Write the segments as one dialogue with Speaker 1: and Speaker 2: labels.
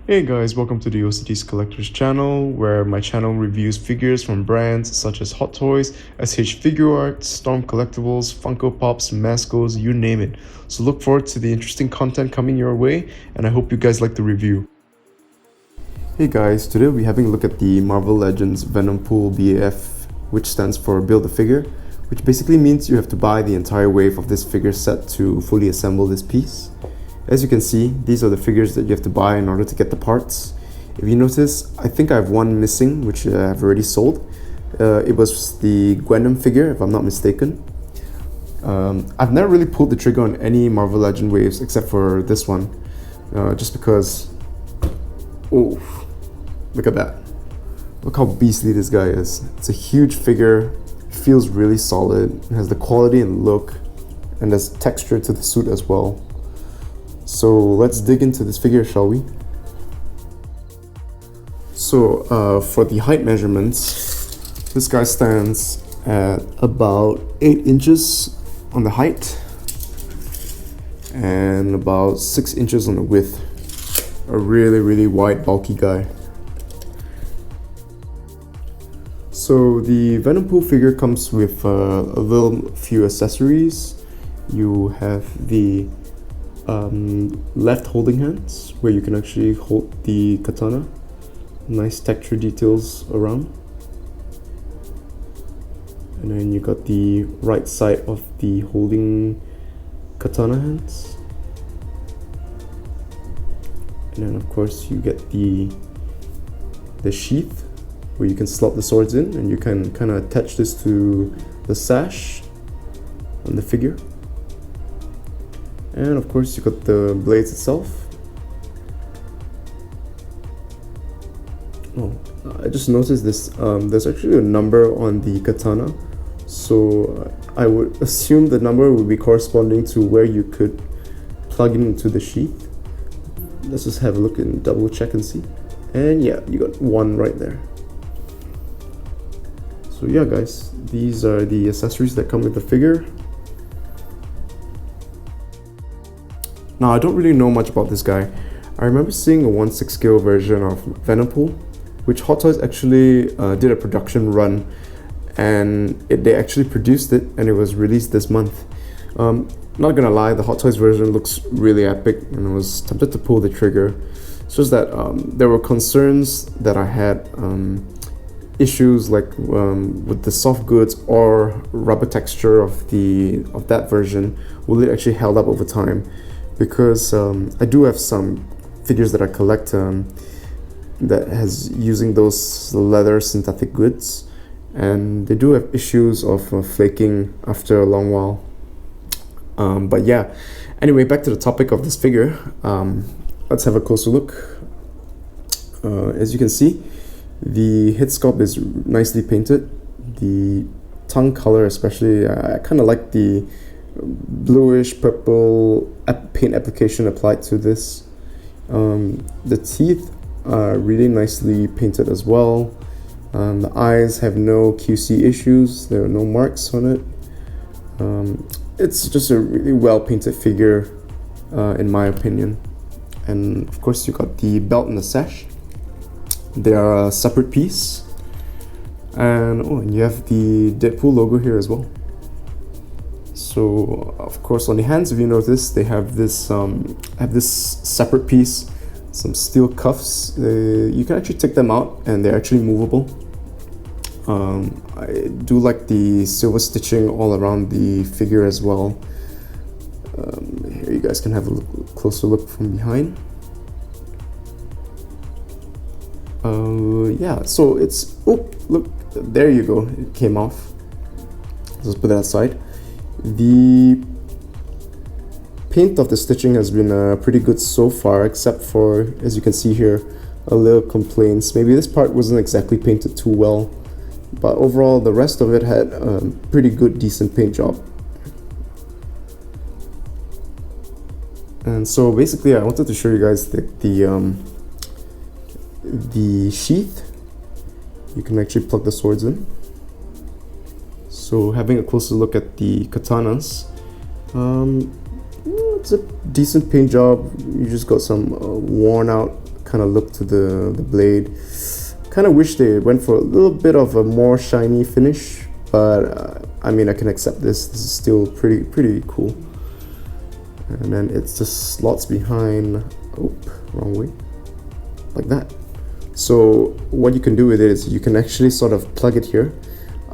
Speaker 1: Hey guys, welcome to the OCDcollector's channel, where my channel reviews figures from brands such as Hot Toys, SH Figure Arts, Storm Collectibles, Funko Pops, Mascos, you name it. So look forward to the interesting content coming your way, and I hope you guys like the review. Hey guys, today we'll be having a look at the Marvel Legends Venompool BAF, which stands for Build a Figure, which basically means you have to buy the entire wave of this figure set to fully assemble this piece. As you can see, these are the figures that you have to buy in order to get the parts. If you notice, I think I have one missing, which I've already sold. It was the Venom figure, if I'm not mistaken. I've never really pulled the trigger on any Marvel Legend waves except for this one, just because. Oh, look at that! Look how beastly this guy is. It's a huge figure, feels really solid, it has the quality and look, and there's texture to the suit as well. So let's dig into this figure, shall we? So for the height measurements, this guy stands at about 8 inches on the height and about 6 inches on the width. A really wide, bulky guy. So the Venompool figure comes with a few accessories. You have the left holding hands, where you can actually hold the katana. Nice texture details around. And then you got the right side of the holding katana hands. And then of course you get the sheath, where you can slot the swords in, and you can kind of attach this to the sash on the figure. And of course you got the blades itself. Oh, I just noticed this, there's actually a number on the katana, so I would assume the number would be corresponding to where you could plug it into the sheath. Let's just have a look and double check and see. And yeah, you got one right there. So yeah guys, these are the accessories that come with the figure. Now, I don't really know much about this guy. I remember seeing a 1/6 scale version of Venompool, which Hot Toys actually did a production run, and they actually produced it, and it was released this month. Not gonna lie, the Hot Toys version looks really epic, and I was tempted to pull the trigger. It's just that there were concerns that I had, issues like with the soft goods or rubber texture of that version. Will it actually held up over time? Because I do have some figures that I collect that has using those leather synthetic goods, and they do have issues of flaking after a long while. But yeah, anyway, back to the topic of this figure. Let's have a closer look. As you can see, the head sculpt is nicely painted. The tongue color especially, I kind of like the bluish purple paint application applied to this. The teeth are really nicely painted as well. The eyes have no QC issues, there are no marks on it. It's just a really well painted figure, in my opinion. And of course you got the belt and the sash. They are a separate piece. And you have the Deadpool logo here as well. So of course on the hands, if you notice, they have this separate piece, some steel cuffs. You can actually take them out, and they're actually movable. I do like the silver stitching all around the figure as well. Here you guys can have a closer look from behind. Yeah, so it's, oh look, there you go, it came off. Let's put that aside. The paint of the stitching has been pretty good so far, except for, as you can see here, a little complaints. Maybe this part wasn't exactly painted too well, but overall the rest of it had a pretty good, decent paint job. And so basically I wanted to show you guys the sheath. You can actually plug the swords in. So having a closer look at the katanas, it's a decent paint job. You just got some worn out kind of look to the blade. Kind of wish they went for a little bit of a more shiny finish, but I mean, I can accept this. This is still pretty cool. And then it just slots behind. Oh, wrong way. Like that. So what you can do with it is you can actually sort of plug it here.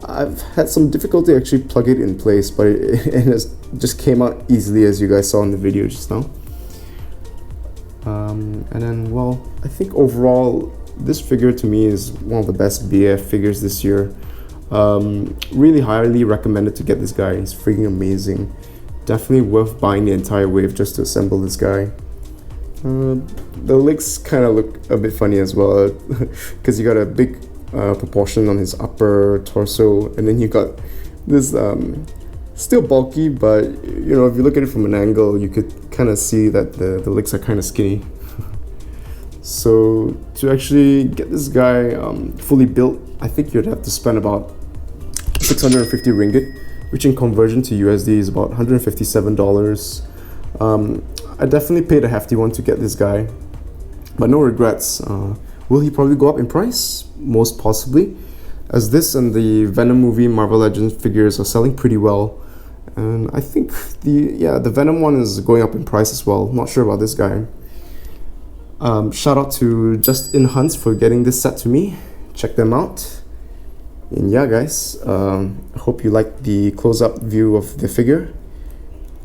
Speaker 1: I've had some difficulty actually plug it in place, but it just came out easily, as you guys saw in the video just now. And then, well, I think overall this figure to me is one of the best BAF figures this year. Really highly recommended to get this guy. He's freaking amazing. Definitely worth buying the entire wave just to assemble this guy. The legs kind of look a bit funny as well, because you got a big proportion on his upper torso, and then you got this still bulky, but you know, if you look at it from an angle, you could kind of see that the legs are kind of skinny. So to actually get this guy fully built, I think you'd have to spend about 650 ringgit, which in conversion to USD is about $157. I definitely paid a hefty one to get this guy, but no regrets. Will he probably go up in price? Most possibly, as this and the Venom movie Marvel Legends figures are selling pretty well. And I think the Venom one is going up in price as well. Not sure about this guy. Shout out to Just In Hunts for getting this set to me. Check them out. And yeah, guys, I hope you liked the close-up view of the figure.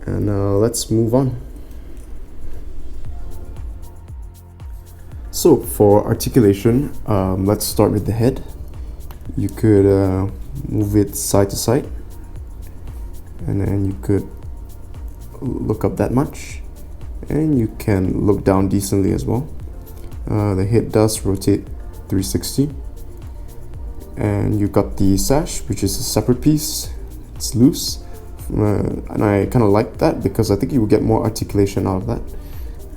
Speaker 1: And let's move on. So for articulation, let's start with the head. You could move it side to side, and then you could look up that much, and you can look down decently as well. The head does rotate 360, and you got the sash, which is a separate piece. It's loose, and I kind of like that because I think you will get more articulation out of that.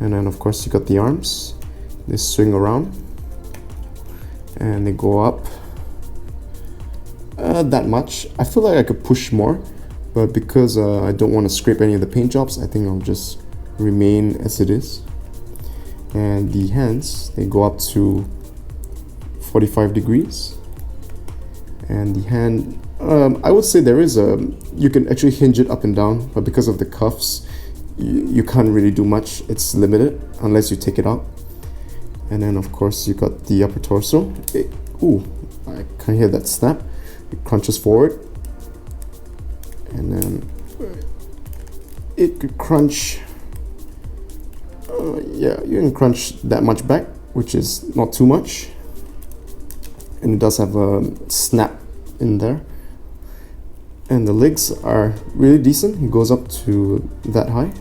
Speaker 1: And then of course you got the arms. They swing around and they go up that much. I feel like I could push more, but because I don't want to scrape any of the paint jobs, I think I'll just remain as it is. And the hands, they go up to 45 degrees. And the hand, I would say there is you can actually hinge it up and down, but because of the cuffs, you can't really do much. It's limited unless you take it out. And then of course you got the upper torso. Ooh, I can hear that snap. It crunches forward, and then it could crunch. Yeah, you can crunch that much back, which is not too much. And it does have a snap in there. And the legs are really decent. It goes up to that high,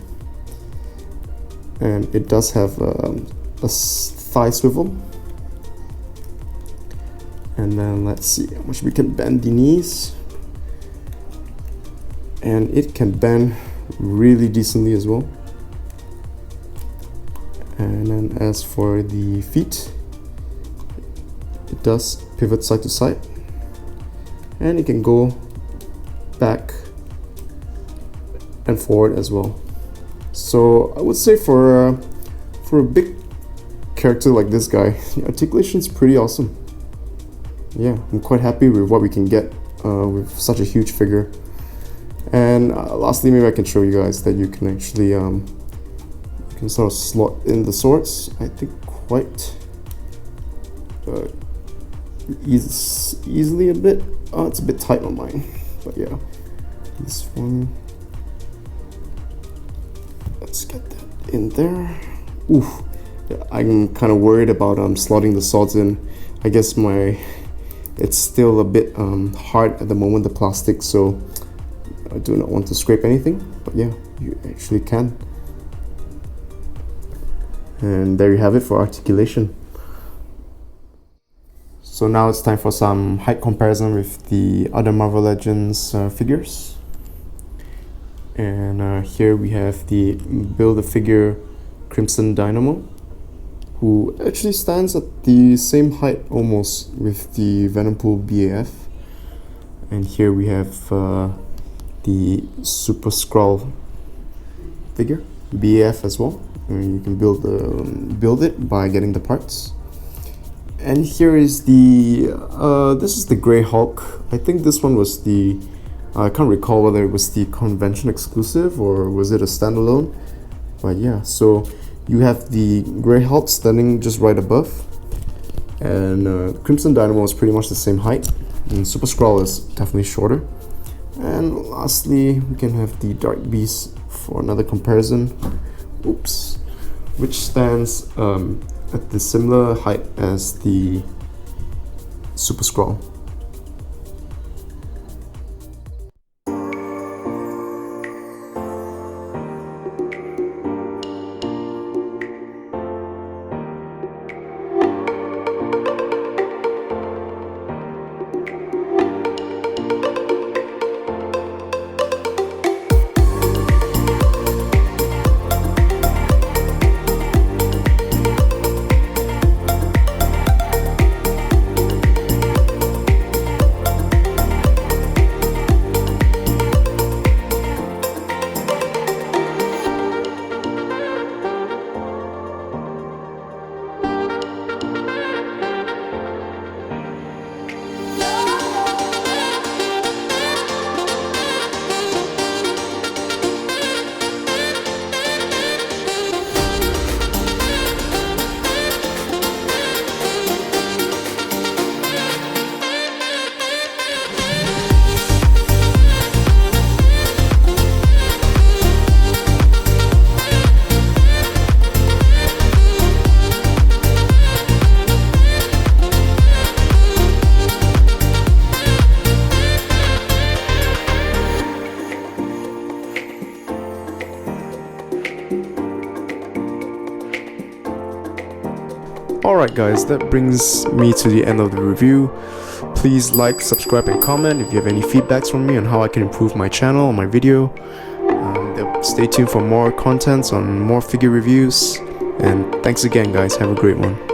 Speaker 1: and it does have a thigh swivel. And then let's see how much we can bend the knees, and it can bend really decently as well. And then as for the feet, it does pivot side to side, and it can go back and forward as well. So I would say for a big character like this guy, the articulation is pretty awesome. Yeah, I'm quite happy with what we can get with such a huge figure. And lastly, maybe I can show you guys that you can actually you can sort of slot in the swords, I think quite easily a bit. Oh, it's a bit tight on mine, but yeah, this one, let's get that in there. Oof, I'm kind of worried about slotting the swords in. I guess it's still a bit hard at the moment, the plastic, so I do not want to scrape anything, but yeah, you actually can. And there you have it for articulation. So now it's time for some height comparison with the other Marvel Legends figures. And here we have the Build-A-Figure Crimson Dynamo, who actually stands at the same height almost with the Venompool BAF. And here we have the Super Skrull figure, BAF as well. You can build it by getting the parts. And here is the this is the Grey Hulk. I think this one was the I can't recall whether it was the convention exclusive or was it a standalone. But yeah, so you have the Grey Hulk standing just right above, and Crimson Dynamo is pretty much the same height, and Super Skrull is definitely shorter. And lastly, we can have the Dark Beast for another comparison. Oops, which stands at the similar height as the Super Skrull. Alright guys, that brings me to the end of the review. Please like, subscribe and comment if you have any feedbacks from me on how I can improve my channel or my video. Stay tuned for more contents on more figure reviews, and thanks again guys, have a great one.